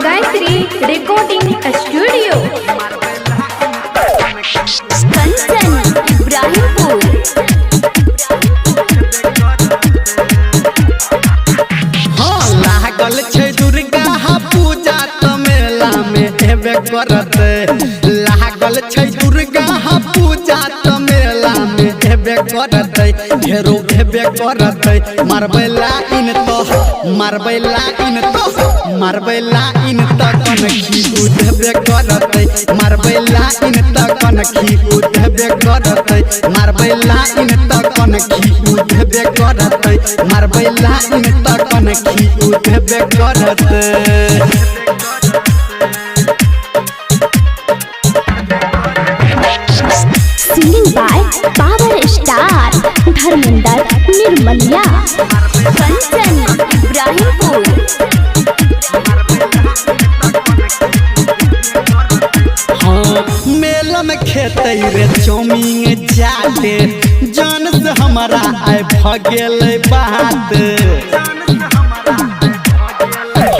Gayatri recording studio Kanchan Ibrahimpur. हाँ लागल छै दुर्गा पूजा त मेला में हेबे करत। लागल छै दुर्गा पूजा त मेला में हेबे करत। ढेरो हेबे करत। मारबै लाइन तो मारबै लाइन तो मारबै लाइन त कनखी उठबे करत। मारबै लाइन त कनखी उठबे करत। मारबै लाइन त कनखी उठबे करत। मारबै लाइन त कनखी उठबे करत। Singing by power star Dharmendra Nirmaliya Kanchan Ibrahimpur. हाँ मेला में खेते रे चौमिंग चाटे जान से हमारा आय भगेल बात।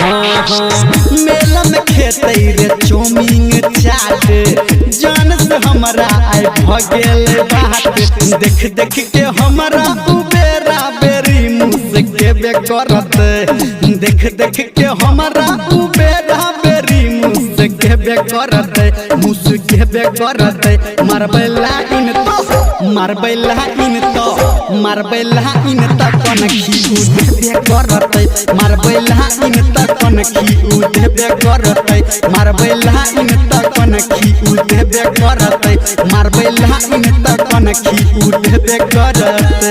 हाँ मेला में खेते रे चौमिंग चाटे जान से हमारा आय भगेल बात। देख देख के हमारा उबेरा बेरी मुँह से केबे करत। देख देख के हमारा उबेरा बेरी मुँह से केबे करत। मुँह से केबे करत। मारबै लाइन तो मारबै लाइन तो मारबै लाइन त कनखी उठबे करत। मारबै लाइन त कनखी उठबे करत। मारबै लाइन त कनखी उठबे करत। मारबै लाइन त कनखी उठबे करत।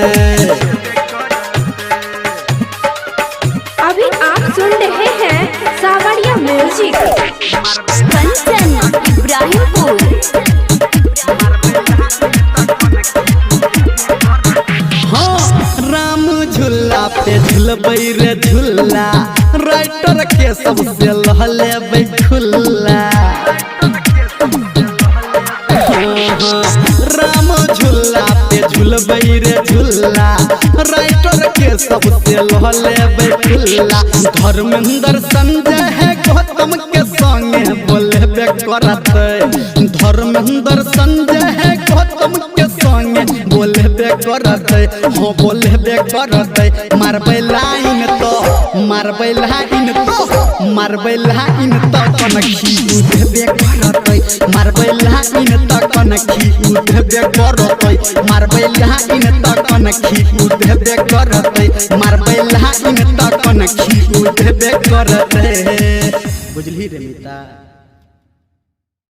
अभी आप सुन रहे हैं सावरिया म्यूजिक कंचन इब्राहिमपुर। हाँ राम झूला पे झूलबै रे झूला राइटर के सबसे लहलेबै खुल्ला। राम झूला पे झूलबै रे झूला राइटर के सबसे लहलेबै खुल्ला। धर्मेंद्र संजय है गौतम के संगे बोलेबे करत। धर्मेंद्र संजय है गौतम के संगे बोलेबे करत। हाँ बोलेबे करत। मारबै लाइन तो मारबै लाइन तो मारबै लाइन त कनखी उठबे करत। मारबै लाइन त कनखी उठबे करत। मारबै लाइन त कनखी उठबे करत। मारबै लाइन त कनखी उठबे करत। बुझली रे मिता।